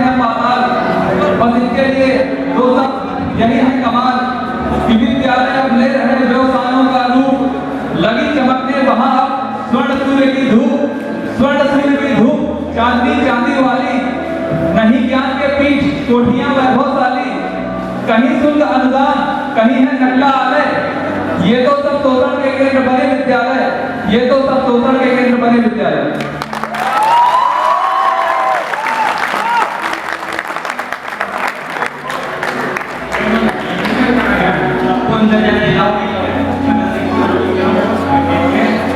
हैं पाताल, बस इनके लिए दोस्तों यही है कमाल कि विद्यालय अब ले रहे व्यवसायों का रूप, लगी चमकने वहां अब स्वर्ण सूर्य की धूप, स्वर्ण सूर्य की धूप चांदी चांदी वाली, नहीं ज्ञान के पीठ कोठियां वैभवशाली, कहीं शुल्क अनुदान कहीं है नकला आलय, ये तो सब शोषण के केंद्र बने विद्यालय, ये तो सब शोषण के केंद्र बने विद्यालय।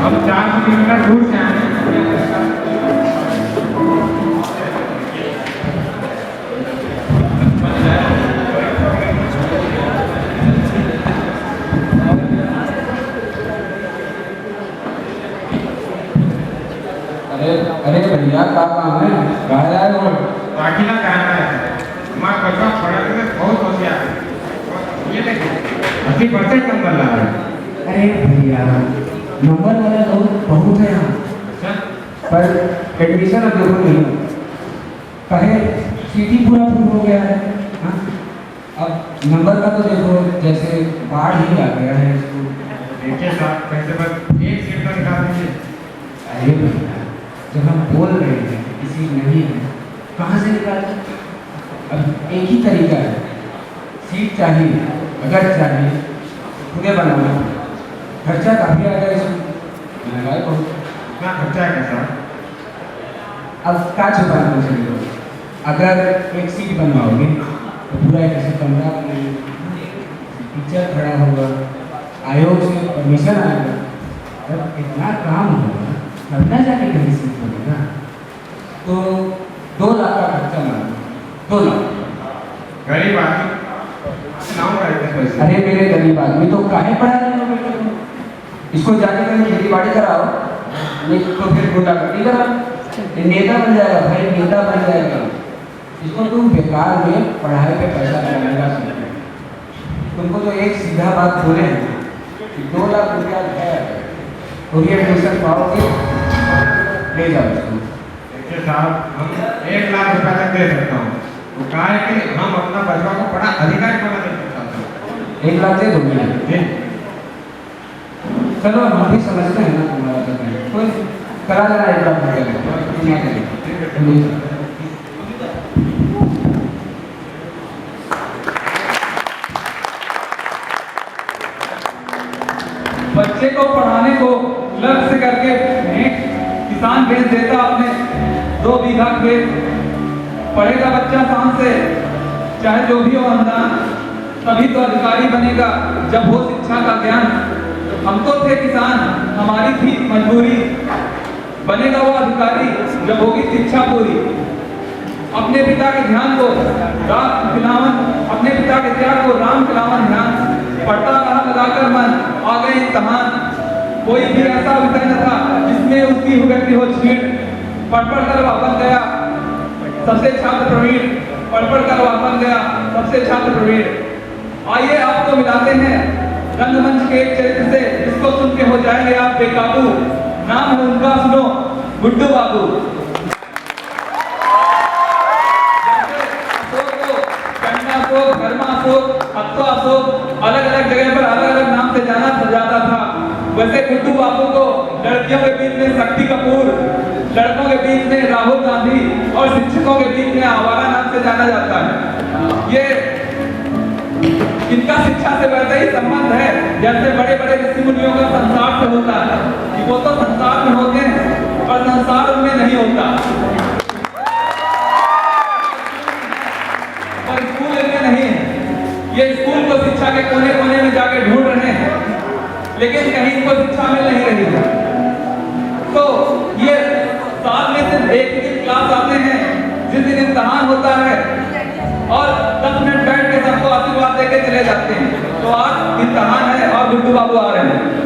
हम 4 किलोमीटर दूर से आए हैं। अरे भैया क्या काम है, कहाँ जा रहे हो? पार्टी का काम है। हमारा बच्चा पढ़ने में बहुत होशियार है। ये देखिए 80% नंबर ला रहा है। अरे भैया नंबर वाला लोग बहुत है यहाँ, पर एडमिशन अब देखो नहीं कहे सीटी पूरा फुल हो गया है। हाँ? अब नंबर का तो देखो जैसे बाढ़ ही आ गया है इसको। देखिए साहब कैसे बस एक सीट का निकाल दीजिए। अरे भैया जब हम बोल रहे हैं कि सीट नहीं है, कहाँ से निकालें? अब एक ही तरीका है, सीट चाहिए, अगर चाहिए खुदे बनाना, खर्चा काफी आ गया इसमें, महंगाई बहुत। कितना खर्चा है सर? अब क्या छुपाना चाहिए, अगर एक सीट बनवाओगे तो पूरा एक ऐसे कमरा बनेगा, टीचर खड़ा होगा, आयोग से परमिशन आएगा, जब इतना काम होगा तब ना जाके कहीं सीट बनेगा। तो 2 लाख का खर्चा मांगो, 2 लाख। गरीब आदमी नाम करते हैं पैसे। अरे मेरे गरीब आदमी तो काहे पढ़ा रहे हो बेटे तुम? इसको जाके कहीं खेती बाड़ी कराओ, नहीं तो फिर गुंडागर्दी कराओ, ये नेता बन जाएगा भाई, नेता बन जाएगा। इसको तुम बेकार में पढ़ाई पे पैसा लगाने का सोचते। तुमको तो एक सीधा बात बोले हैं कि 2 लाख रुपया है और ये एडमिशन पाओगे, ले जाओ इसको। देखिए साहब हम 1 लाख रुपया तक दे सकता हूँ। वो कहा है कि हम अपना बच्चा को बड़ा अधिकारी बना दे सकते 1 लाख दे दोगे? हैं। चलो हम भी समझते हैं ना तुम्हारा तो नहीं। कोई करा देना 1 लाख रुपया। बच्चे को पढ़ाने को लक्ष्य करके एक किसान बेच देता अपने 2 बीघा खेत, पढ़ेगा बच्चा शान से चाहे जो भी हो अनुदान, तभी तो अधिकारी बनेगा जब हो शिक्षा का ज्ञान। हम तो थे किसान, हमारी थी मजबूरी, बनेगा वो अधिकारी जब होगी शिक्षा पूरी। अपने पिता के ध्यान को राम खिलावन, अपने पिता के त्याग को राम खिलावन ध्यान, पढ़ता रहा लगाकर मन, आ गए इम्तहान। कोई भी ऐसा विषय न था जिसमें उसकी व्यक्ति हो छीड़, पढ़ कर वह बन गया सबसे छात्र प्रवीण, पढ़ कर वह बन गया सबसे छात्र प्रवीण। आइए आपको मिलाते हैं रंगमंच के एक चरित्र से, जिसको सुन के हो जाएंगे आप बेकाबू। नाम है उनका, सुनो, गुड्डू बाबू। अलग अलग जगह पर अलग अलग नाम से जाना जाता था, वैसे गुड्डू बाबू को लड़कियों के बीच में शक्ति कपूर, लड़कों के बीच में राहुल गांधी और शिक्षकों के बीच में आवारा नाम से जाना जाता है। ये इनका शिक्षा से वैसे ही संबंध है जैसे बड़े बड़े ऋषि मुनियों का संसार से होता है, कि वो तो संसार में होते हैं और संसार उनमें नहीं होता। और स्कूल इनमें नहीं है, ये स्कूल को शिक्षा के कोने कोने में जाके ढूंढ रहे हैं, लेकिन कहीं इनको शिक्षा मिल नहीं रही है। तो ये साल में सिर्फ एक दिन क्लास आते हैं जिस दिन इम्तहान होता है, और 10 मिनट बैठ के सबको आशीर्वाद देके चले जाते हैं। तो आज इम्तहान है और गुड्डू बाबू आ रहे हैं।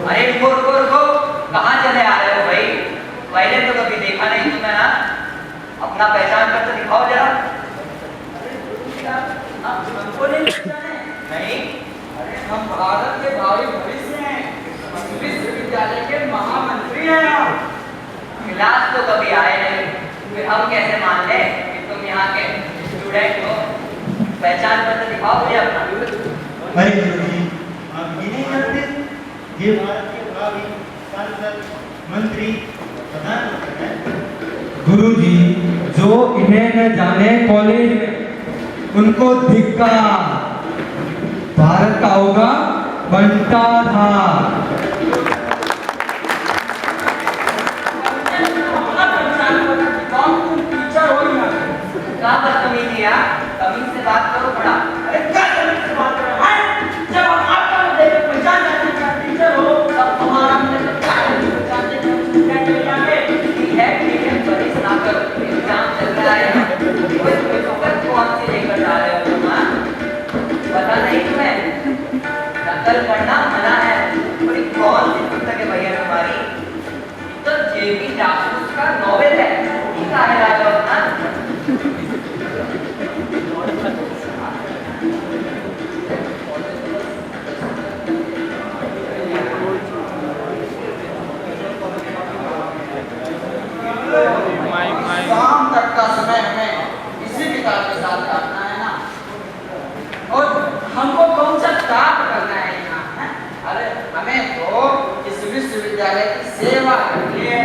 अरे रुको रुको रुको, कहाँ चले आ रहे हो भाई? पहले तो कभी देखा नहीं तुम्हें ना। अपना पहचान पत्र दिखाओ जरा। हमको नहीं पहचाने? नहीं। अरे हम भारत के भावी भविष्य हैं, विश्वविद्यालय के महामंत्री हैं आप। क्लास तो कभी आए नहीं, फिर हम कैसे मान ले कि तुम यहाँ के स्टूडेंट हो? पहचान पत्र दिखाओ मुझे अपना। अरे गुरुजी, आप ये नहीं जानते? ये भारत के भावी सांसद, मंत्री, प्रधानमंत्री हैं। गुरुजी, जो इन्हें न जाने कॉलेज में, उनको धिक्कार। भारत का होगा बंटाधार। क्या बदतमीजी है? तमीज से बात करो थोड़ा। अरे क्या तमीज से बात कर रहे हैं? जब हम आपका देख के पहचान जाते हैं टीचर हो, तब तुम्हारा मुझे क्या पहचानते हो? स्टूडेंट हो जाके ठीक है, बड़ी सुना करो। एग्जाम चल रहा है, कोई पुस्तक कौन सी लेकर जा रहे हो तुम? हाँ? पता नहीं तुम्हें? नकल करना मना है। बड़ी कौन सी पुस्तक है भैया तुम्हारी? तो जेबी जासूस का नॉवेल है। ठीक है अपना। शाम तक का समय हमें इसी किताब के साथ काटना है ना, और हमको कौन सा काम करना है यहाँ हैं? अरे हमें तो इस विश्वविद्यालय की सेवा करनी है।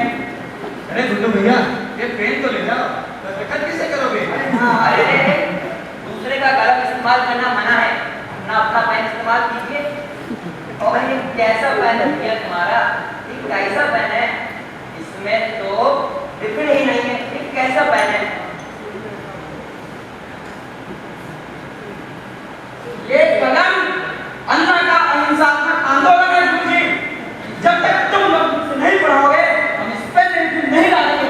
अरे गुड्डू भैया, ये पेन तो ले जाओ, दस्तखत किसे करोगे? अरे दूसरे का कलम इस्तेमाल करना मना है। अपना पेन इस्तेमाल कीजिए। और ये कैसा पेन है भैया तुम्हारा? ये कैसा पेन है? इसमें तो रिफिल ही नहीं है। ये कैसा पेन है? ये कलम अन्ना का अहिंसात्मक आंदोलन है गुरुजी। जब तक तुम लोग मुझसे नहीं पढ़ोगे, हम इस पे नहीं डालेंगे।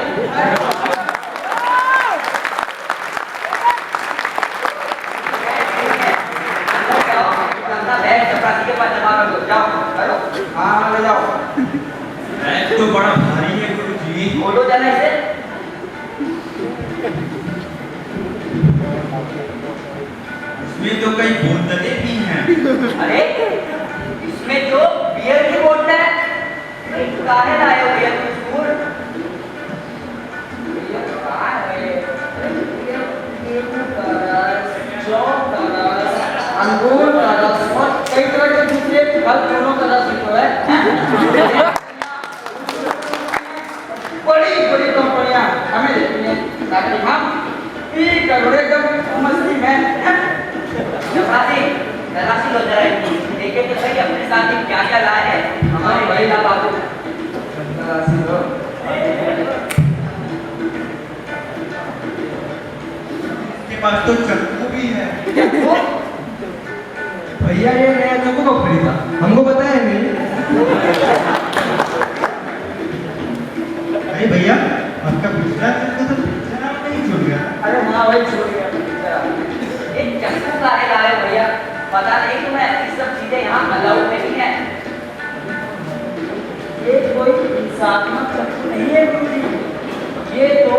अपना बैग चपरासी के पास जमा कर दो। जाओ करो। हाँ ले जाओ। बैग तो बड़ा भारी है गुरुजी। बोलो जरा इसे। इसमें तो कई बोतलें भी हैं। अरे इसमें जो बियर की बोतल है, काहे लाए हो बियर की स्कूल? ये कहाँ है? ये जो तरस, अंगूर का रस और कई तरह के दूसरे फल फूलों का रस भी तो है। बड़ी बड़ी कंपनियां हमें देती हैं ताकि हम पी करोड़े जब मस्ती में चपरासी तलाशी लो जरा इनकी। देखे तो सही अपने साथ ही क्या क्या लाए हैं हमारे महिला बाबू। इसके पास तो चक्कू भी है। भैया ये नया चक्कू को खरीदा, हमको बताया नहीं। अरे भैया, आपका पिछला चक्कू तो पिछला नहीं छूट गया। अरे हाँ वही छोड़ गया। ये चक्कू काहे लाए हो भैया? पता नहीं तुम्हें ये सब चीजें यहाँ अलाउ नहीं है। ये कोई हिंसात्मक चक्कू नहीं है गुरुजी, ये तो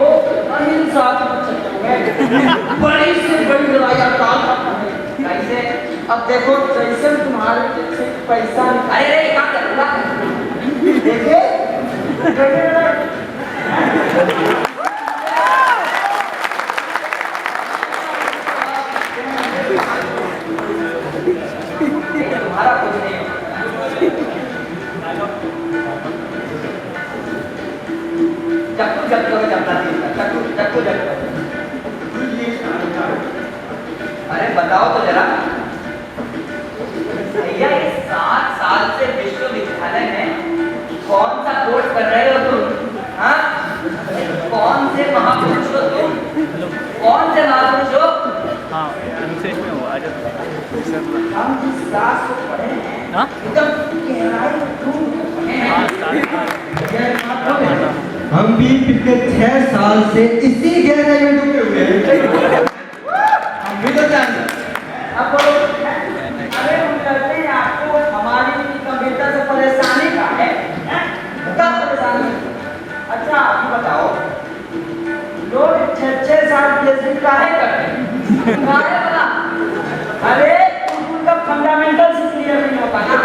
अहिंसात्मक चक्कू है। बड़ी से बड़ी लड़ाई आप टाल सकते हैं। कैसे? अब देखो जैसे तुम्हारे पीछे पैसा अरे रे क्या करूँगा? देखे तुम्हारा कुछ नहीं होगा। चक्कू जब करो चपरासी का, चक्कू जब करो। अरे बताओ तो जरा भैया, ये 7 साल से विश्वविद्यालय में कौन सा कोर्स कर रहे हो तुम? हाँ? कौन से महापुरुष हो तुम? कौन से महापुरुष हो? हम जिस क्लास को पढ़े हैं एकदम गहराई में डूब के पढ़े हैं। हम भी पिछले 6 साल से इसी गहराई में डूबे हुए हैं। हम भी तो जानते हैं। अब बोलो, अरे हम कहते हैं आपको हमारी गंभीरता से परेशानी का है? क्या परेशानी? अच्छा अभी बताओ, मैनेजमेंट काहे करते काहे बना? अरे उनका फंडामेंटल्स क्लियर नहीं होता ना।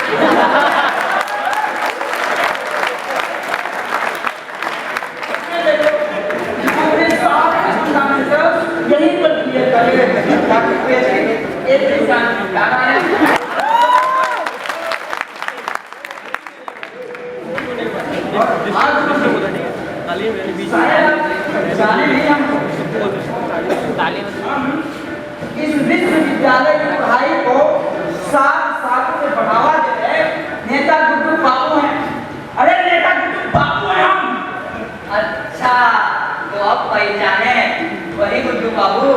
पूरे सारे फंडामेंटल्स यहीं पर क्लियर करेंगे ताकि एक इंसान निकाला है। जाने नहीं हमको इस विश्वविद्यालय की पढ़ाई को 7 सालों से बढ़ावा दे रहे नेता गुड्डू बाबू हैं। अरे नेता गुड्डू बाबू हैं हम। अच्छा, तो अब पहचाने वही गुड्डू बाबू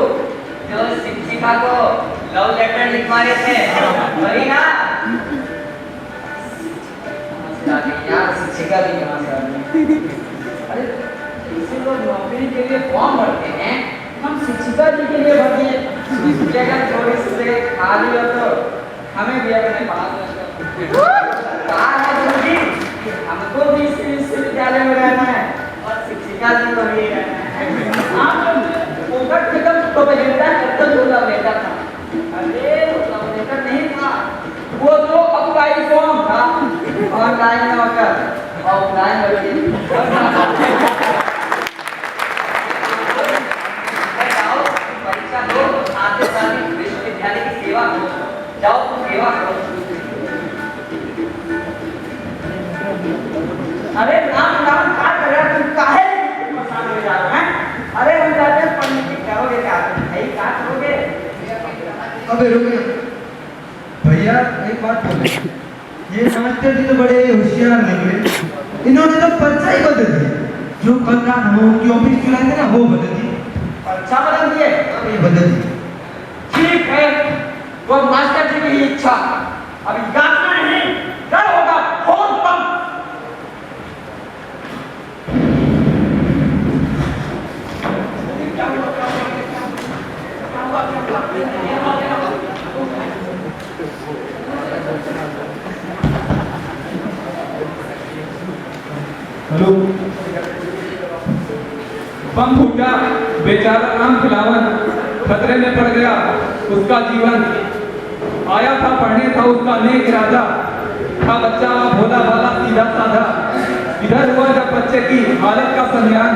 जो शिक्षिका को लव लेटर लिखवा रहे थे, वही ना? यार शिक्षिका भी कहाँ से आ गई? अरे इसे लोग नौकरी के लिए फॉर्म भरते हैं, हम शिक्षिका जी के लिए भरते हैं। जगह थोड़ी से खाली हो तो हमें भी अपने पास कहा है गुरुजी, हमको भी इसी विश्वविद्यालय में रहना है और शिक्षिका जी को भी रहना है। आप फोकट के कम प्रोपेगेंडा करते हुए लव लेटर था। अरे लव लेटर नहीं था, वो तो अप्लाई फॉर्म था। ऑनलाइन में होकर ऑफलाइन परीक्षा दो, आते साल विश्वविद्यालय की सेवा करो, जाओ तुम सेवा करो। अरे नाम क्या कर रहा है? तुम काहे परेशान हो जा रहे हैं? अरे हम जाते हैं पढ़ने की, करोगे क्या? नहीं क्या करोगे? अबे रुको भैया, एक बात बोले, ये मास्टर जी तो बड़े होशियार निकले, इन्होंने तो पर्चा ही बदल दिया। जो कल रात हम उनकी ऑफिस चुराए थे ना, वो बदल दी। पर्चा बदल दिए? ये बदल दी। ठीक है, वो मास्टर जी की इच्छा। अब यात्रा नहीं, क्या होगा? Phone pump. हेलो, बम फूटा, बेचारा राम खिलावन खतरे में पड़ गया उसका जीवन। आया था पढ़ने, था उसका नेक इरादा, था बच्चा भोला भाला सीधा साधा। इधर हुआ जब बच्चे की हालत का संज्ञान,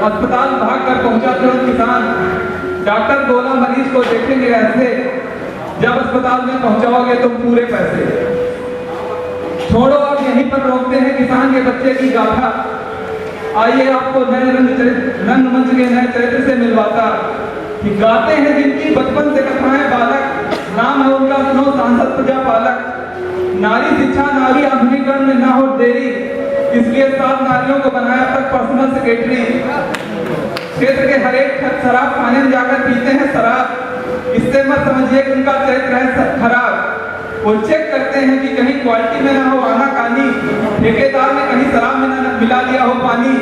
अस्पताल भाग कर पहुंचा तुरंत किसान। डॉक्टर बोला मरीज को देखेंगे ऐसे, जब अस्पताल में पहुंचाओगे तुम पूरे पैसे। छोड़ो अब यहीं पर रोकते हैं किसान के बच्चे की गाथा। आइए आपको नए रंगमंच के नए चरित्र से मिलवाता, कि गाते हैं जिनकी बचपन से कथाएं बालक, नाम है उनका सुनो सांसद प्रजापालक। नारी शिक्षा नारी आधुनिकरण में ना हो देरी, इसलिए 7 नारियों को बनाया तक पर्सनल सेक्रेटरी। क्षेत्र के हर एक शराब खाने में जाकर पीते हैं शराब, इससे मत समझिए कि उनका चरित्र है खराब। वो चेक करते हैं कि कहीं क्वालिटी में ना हो आना कानी, ठेकेदार ने कहीं शराब में ना मिला दिया हो पानी।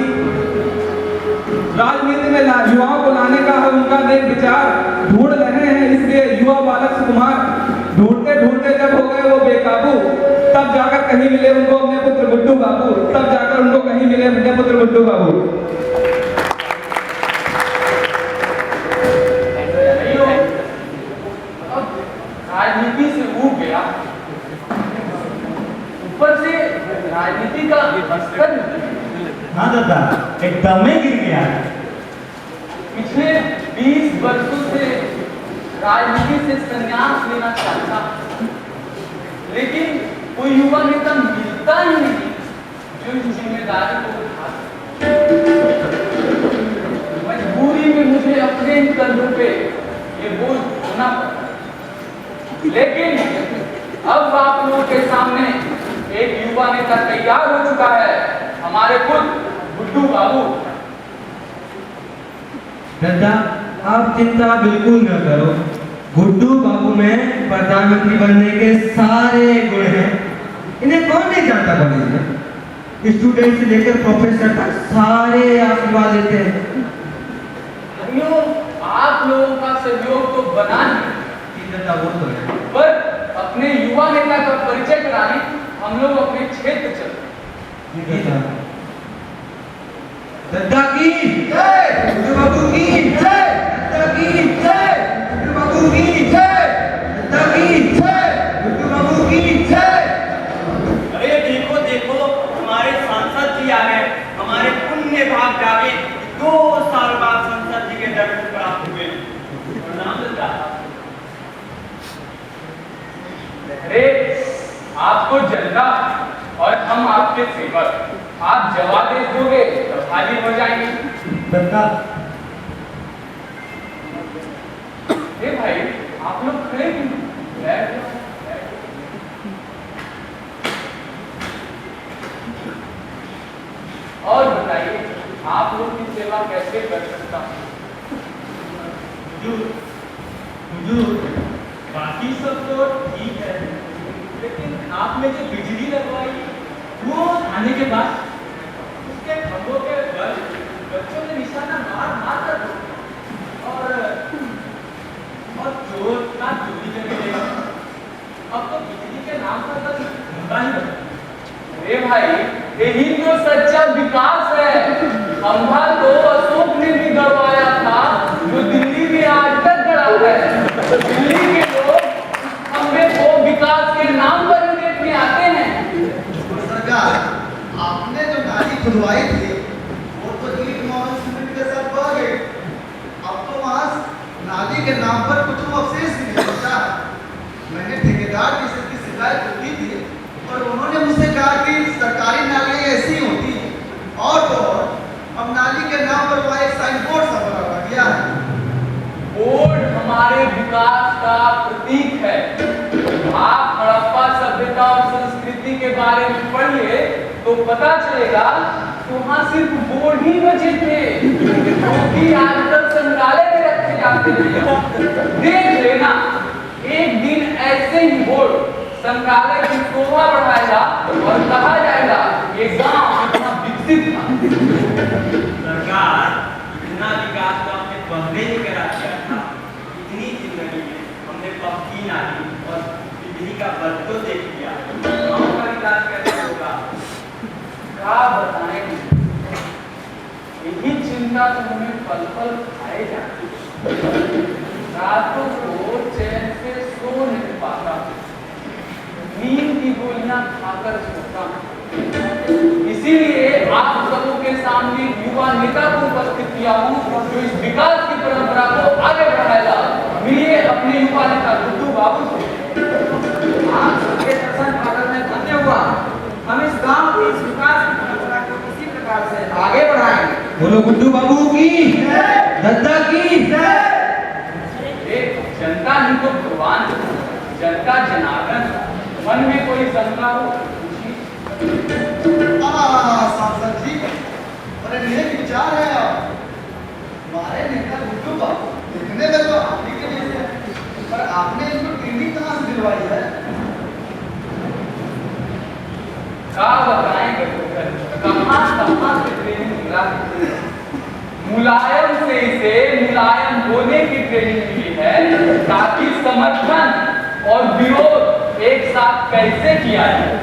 राजनीति में युवाओं को लाने का है उनका नेक विचार, ढूंढ रहे हैं इसलिए युवा बालक सुकुमार। ढूंढते ढूंढते जब हो गए वो बेकाबू, तब जाकर कहीं मिले उनको अपने पुत्र गुड्डू बाबू, तब जाकर उनको कहीं मिले अपने पुत्र गुड्डू बाबू। राजनीति से ऊब गया, ऊपर से राजनीति का स्तर। हाँ दादा, एकदम ही गिर गया। पिछले 20 वर्षों से राजनीति से संन्यास लेना चाहता, लेकिन कोई युवा नेता मिलता ही नहीं जो इस जिम्मेदारी को उठा सके। मजबूरी में मुझे अपने ही कंधों पे ये बोझ ढोना पड़ा। लेकिन अब आप लोगों के सामने एक युवा नेता तैयार हो चुका है, हमारे पुत्र गुड्डू बाबू। दादा आप चिंता बिल्कुल न करो, गुड्डू बाबू में प्रधानमंत्री बनने के सारे गुण हैं। इन्हें कौन नहीं जानता कॉलेज में? स्टूडेंट से लेकर प्रोफेसर तक सारे आशीर्वाद देते हैं। भाइयों, आप लोगों का सहयोग तो बना ही, वो तो है। पर अपने युवा नेता का परिचय कराने हम लोग अपने क्षेत्र चलते। दादा की जय, गुड्डू बाबू की जय। आप जागे 2 साल बाद संसद जी के दर्शन प्राप्त हुए। प्रणाम दादा। अरे आपको जनता और हम आपके सेवक, आप जवाब दोगे तो खाली हो जाएंगे। दत्ता ए भाई, आप लोग खड़े क्यों? बैठ जाओ, बैठ जाओ। और बताइए, आप लोग की सेवा कैसे कर सकता हूँ? हुजूर, बाकी सब तो ठीक है, लेकिन आपने जो बिजली लगवाई वो आने के बाद उसके खंभों के बल बच्चों ने निशाना मार मार कर और चोर का चोरी करके ले गया। अब तो बिजली के नाम पर बस धंधा ही बचा। अरे भाई, यही तो सच्चा विकास है। खंभा तो अशोक ने भी गड़वाया था, जो दिल्ली में आज तक गड़ा है। दिल्ली के लोग खंभे को विकास के नाम पर ही देखने आते हैं। सरकार, आपने जो नाली खुदवाई थी वो तो ईंट मोहन सीमेंट के साथ बह गई। अब तो वहाँ नाली के नाम पर कुछ अवशेष नहीं बचा। मैंने ठेकेदार की इसकी शिकायत की थी और उन्होंने मुझसे कहा कि सरकारी नालियाँ ऐसी होती हैं। और तो और अब नाली के नाम पर वहाँ एक साइन बोर्ड सा बना गया है। बोर्ड हमारे विकास का प्रतीक है। आप हड़प्पा सभ्यता और संस्कृति के बारे में पढ़िए तो पता चलेगा कि वहाँ सिर्फ बोर्ड ही बचे थे, क्योंकि आजकल संग्रहालय में रखे जाते हैं। देख लेना, एक दिन ऐसे ही बोर्ड संग्रहालय की शोभा बढ़ाएगा और कहा जाएगा ये गांव इतना विकसित था। सरकार, इतना विकास तो हमने पहले ही करा दिया था। इतनी जिंदगी में हमने पक्की नाली और बिजली का बल्ब तो देख लिया, गाँव का विकास कैसे होगा? क्या बताएं, यही चिंता तो हमें पल पल खाए जाती है। रातों को चैन से सो नहीं पाता, नींद की गोलियां खाकर सोता हूं। इसीलिए आप सबों के सामने युवा नेता को उपस्थित किया हूं, जो इस विकास की परंपरा को आगे बढ़ाएगा। मिलिए अपने युवा नेता गुड्डू बाबू से। आप सबके दर्शन पाकर मैं धन्य हुआ। हम इस गांव की इस विकास की परंपरा को किसी प्रकार से आगे बढ़ाएंगे। बोलो गुड्डू बाबू की, दत्ता की। जनता ही तो भगवान है, जनता जनार्दन। मन में कोई शंका हो सांसद जी, बड़े नेक विचार है आप। हमारे नेता गुड्डू बाबू दिखने में तो आप ही के जैसे हैं, पर आपने इनको ट्रेनिंग कहाँ से दिलवाई है? क्या बताएंगे, कहाँ से ट्रेनिंग मिला? मुलायम से इसे मुलायम होने की ट्रेनिंग मिली है, ताकि समर्थन और विरोध एक साथ कैसे किया जाए।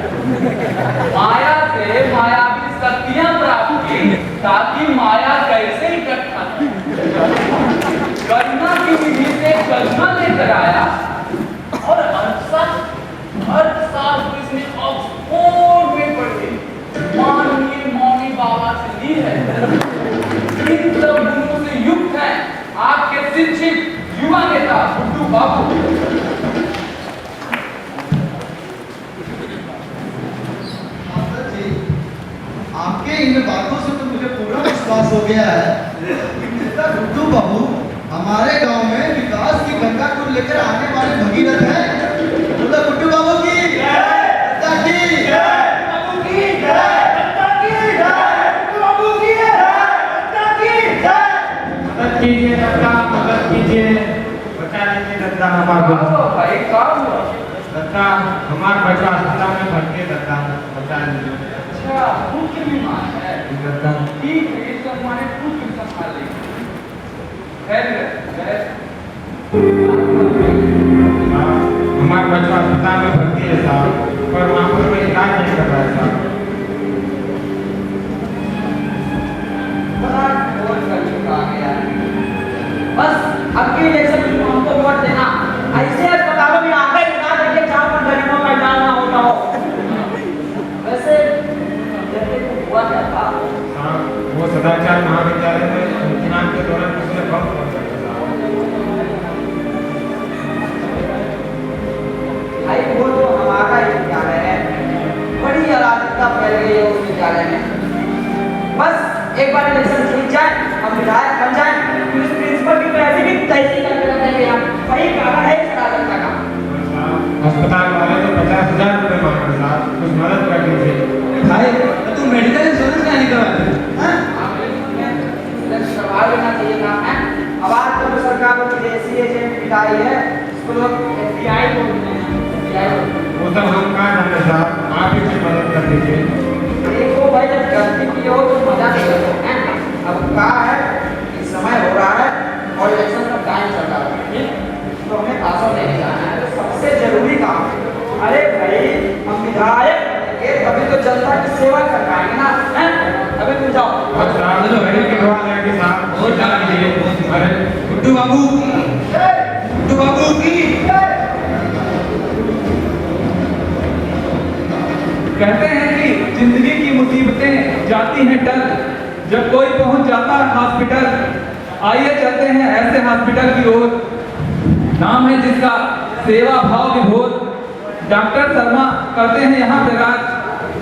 माया से मायावी शक्तियां प्राप्त की, ताकि माया कैसे इकट्ठा की। करुणा की विधि से करुणा लेकर आया और अर्थशास्त्र इसने ऑक्सफोर्ड में पढ़ के माननीय मौनी बाबा से ली है। इन सब गुणों से युक्त है आपके शिक्षित युवा नेता गुड्डू बाबू। आपके इन बातों से तो मुझे पूरा विश्वास हो गया है कि नेता गुड्डू बाबू हमारे गांव में विकास की गंगा को लेकर आने वाले भगीरथ हैं। बोलो गुड्डू बाबू की जय, दत्ता की जय, बाबू की जय, दत्ता की जय, गुड्डू बाबू की जय, दत्ता की जय। मदद कीजिए दत्ता, मदद कीजिए, बचा लीजिए दत्ता हमारा। भाई काम हुआ। दत्ता, हमारा बच्चा अस्पताल में भर्ती है दत्ता, बचा लीजिए। अच्छा, मुख्य बीमार है। दत्ता, ठीक है, ये तो हमारे पुत्र संभाल लेंगे। हमारा बच्चा अस्पताल में भर्ती है साहब, पर वहाँ पर कोई इलाज नहीं कर रहा है साहब। बड़ा घोर कर चुका गया है। बस अब की इलेक्शन में हमको वोट देना। ऐसे अस्पतालों में आगे लगा देंगे जहाँ पर गरीबों का इलाज ना होता हो। वैसे हुआ क्या था? वो सदाचार महाविद्यालय में इम्तिहान के दौरान किसने बम फोड़ दिया था? भाई वो तो हमारा ही विद्यालय है, बड़ी अराजकता फैल गई है उस विद्यालय में। बस एक बार इलेक्शन जीत जाए, हम विधायक बन जाए, फिर इस प्रिंसिपल की पैसे भी तैसी करके रख देंगे यहाँ। वही कारण है इस अराजकता का। अस्पताल वाले तो 50,000 रुपए मांग रहे साहब, कुछ मदद कर दीजिए। भाई तू मेडिकल इंश्योरेंस क्या नहीं करवाते? हाँ? करवा लेना चाहिए ना, है? अब आज तो सरकार को विदेशी एजेंट बिठाई है, इसको लोग FBI बोलते हैं, FBI बोलते हैं। वो सब हम कहाँ जाने साहब, आप ही कुछ मदद कर दीजिए। देखो भाई, जब गलती की हो तो मजा नहीं करते हैं। अब क्या है कि समय हो रहा है और इलेक्शन का टाइम चल रहा है, ठीक? तो हमें भाषण देने जाना है, तो सबसे जरूरी काम है। अरे भाई, हम विधायक बनेंगे तभी तो जनता की सेवा कर पाएंगे ना, हैं? अभी तुम जाओ। और साहब तो गरीब की दुआ लेके साहब वोट डाल दीजिए। अरे गुड्डू बाबू की कहते हैं कि जिंदगी की मुसीबतें जाती हैं टल जब कोई पहुंच जाता है हॉस्पिटल। आइए चलते हैं ऐसे हॉस्पिटल की ओर, नाम है जिसका सेवा भाव विभोर। डॉक्टर शर्मा करते हैं यहाँ पे राज,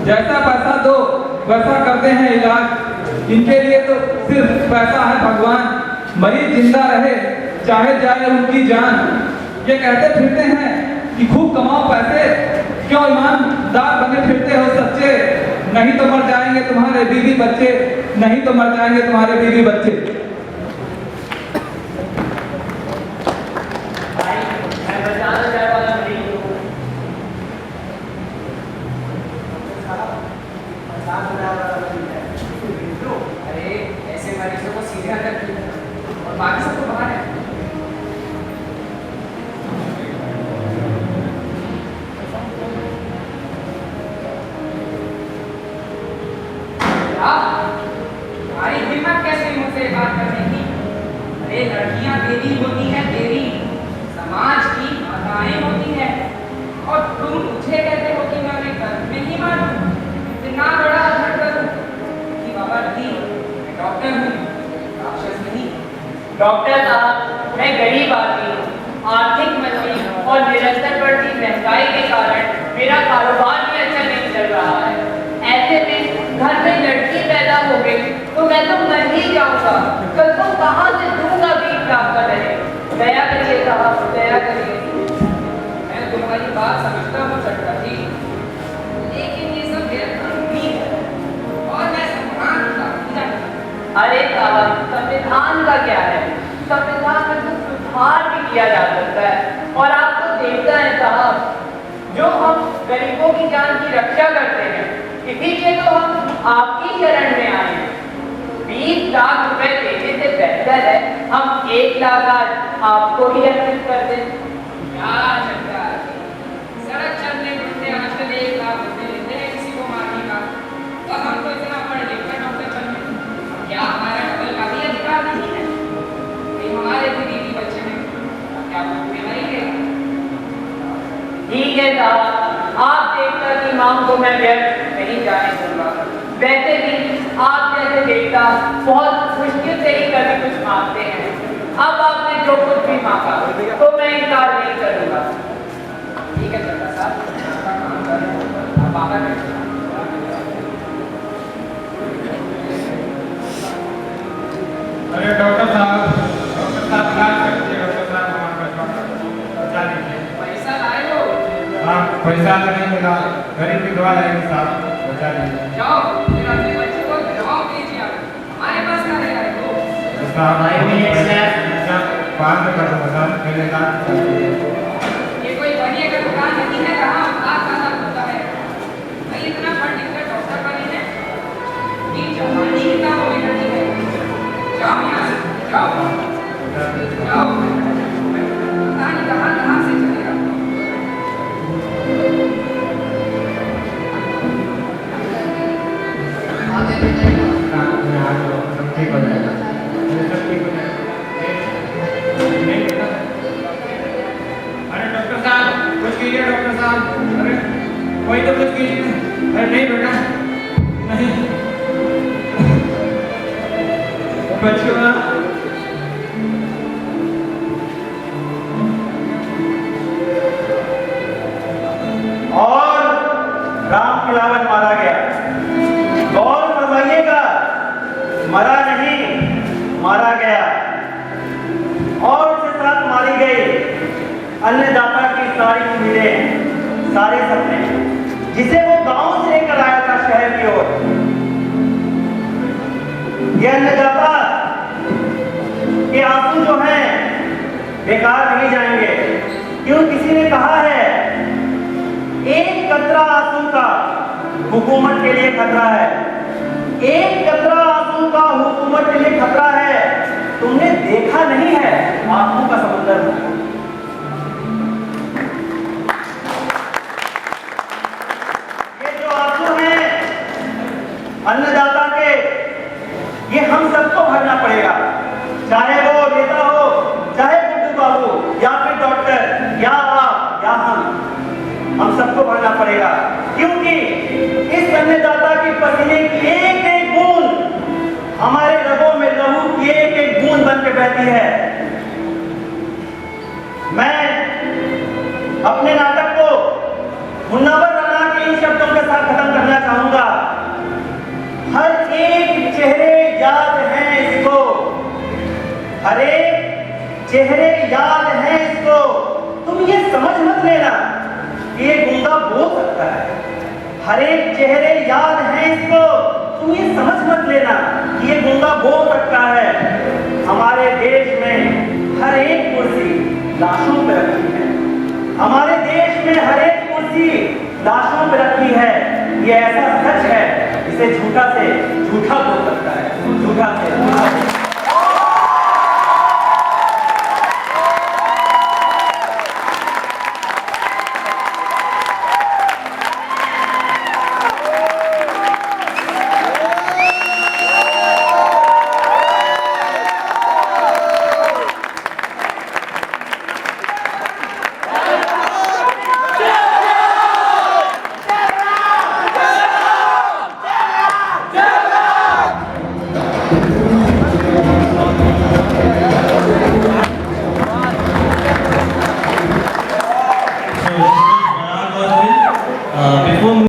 जैसा पैसा दो वैसा करते हैं इलाज। इनके लिए तो सिर्फ पैसा है भगवान, मरीज जिंदा रहे चाहे जाए उनकी जान। ये कहते फिरते हैं कि खूब कमाओ पैसे, क्यों ईमानदार बने फिरते हो सच्चे। नहीं तो मर जाएंगे तुम्हारे बीवी बच्चे, नहीं तो मर जाएंगे तुम्हारे बीवी बच्चे। भाई मैं बचाना चाहे वाला मरीज हूँ। अरे ऐसे मरीजों को सीधे अंदर क्यों और बाकी सबको बाहर है। तुम्हारी हिम्मत कैसे मुझसे बात करने की? अरे लड़कियां देवी होती हैं, देवी समाज की माताएं होती हैं, और तुम मुझे कहते हो कि मैं उन्हें गर्भ में ही मारूं? इतना बड़ा अधर करूं कि बाबा नहीं, मैं डॉक्टर हूँ, राक्षस नहीं। डॉक्टर साहब, मैं गरीब आदमी हूँ। आर्थिक मंदी और निरंतर बढ़ती महंगाई के कारण मेरा कारोबार भी अच्छा नहीं चल रहा है। ऐसे में घर में लड़की पैदा हो गई तो मैं तो मर ही जाऊंगा। कल को कहाँ से दूंगा बीज प्राप्त रहे। दया करिए साहब, दया करिए। मैं तुम्हारी बात समझता हूँ चट्टा जी, लेकिन ये सब गैरकानूनी है और मैं संविधान का पूजा करता हूं। अरे साहब, संविधान का क्या है? संविधान में तो सुधार भी किया जा सकता है। और आप तो देखते हैं साहब, जो हम गरीबों की जान की रक्षा करते हैं, इसीलिए तो हम आपकी शरण में आए हैं। 20 लाख रुपए देने से बेहतर है हम 1 लाख आज आपको ही अर्पित कर दें। क्या चलता है? सड़क चलते फिरते आजकल 1 लाख रुपए लेते हैं किसी को मारने का, और हम तो इतना पढ़ लिख कर डॉक्टर बन गए। क्या हमारा डबल का भी अधिकार नहीं है? हमारे भी बीवी बच्चे हैं, क्या भूखे मरेंगे? ठीक है साहब, आप देखकर की मांग को मैं व्यर्थ नहीं जाने दूंगा। वैसे भी आप जैसे देवता बहुत मुश्किल से ही कभी कुछ मांगते हैं। अब आपने जो कुछ भी मांगा तो मैं इनकार नहीं करूंगा। ठीक है चंदा साहब, आपका काम कर रहे हो, आप बाहर बैठिए। अरे डॉक्टर साहब इलाज कर दीजिए। डॉक्टर साहब हमारा बचवा बचा लीजिए। पैसा लाए हो? हाँ, पैसा तो नहीं मिला, गरीब की दुआ लेंगे साहब, बचा लीजिए। जाओ फिर अपने बच्चे को जवाब दीजिए। आप हमारे पास का है वो। साहब बाद में कर दूंगा साहब, पहले इलाज कर दीजिए। ये कोई बनिए का दुकान नहीं है कहाँ आप खाना होता है। भाई इतना पढ़ लिख कर डॉक्टर बने हैं, ये जवानी की काम हमें करनी है। जाओ यहाँ से, जाओ जाओ, पता नहीं कहाँ से चलेगा। आगे बढ़ेगा। सब ठीक हो जाएगा, सब ठीक हो जाएगा। अरे डॉक्टर साहब कुछ कीजिए, डॉक्टर साहब, अरे कोई तो कुछ कीजिए। अरे नहीं बेटा, नहीं बचवा और राम खिलावन मारा गया। गौर फरमाइएगा, मरा नहीं, मारा गया। और उसके साथ मारी गई अन्नदाता की सारी उम्मीदें, सारे सपने, जिसे वो गांव से लेकर आया था शहर की ओर। ये अन्नदाता के आंसू जो हैं बेकार नहीं जाएंगे, क्यों? किसी ने कहा है एक कतरा आंसू का हुकूमत के लिए खतरा है, एक कतरा आंसू का हुकूमत के लिए खतरा है। तुमने देखा नहीं है आंसू का समुद्र। ये जो आंसू हैं अन्नदाता के, ये हम सबको भरना पड़ेगा, चाहे वो नेता हो, चाहे गुड्डू बाबू, या फिर डॉक्टर, या आप, या हम सबको भरना पड़ेगा। क्योंकि इस अन्नदाता की पसीने की एक एक बूंद हमारे रगों में लहू की एक एक बूंद बन के बहती है। मैं अपने नाटक को मुन्नावर राणा के इन शब्दों के साथ खत्म करना चाहूंगा। हर एक चेहरे याद हैं इसको, हर एक चेहरे याद हैं इसको। तुम ये समझ मत लेना कि ये गुंडा बोल सकता है। हर एक चेहरे याद हैं इसको, तुम ये समझ मत लेना कि ये गुंडा बोल सकता है।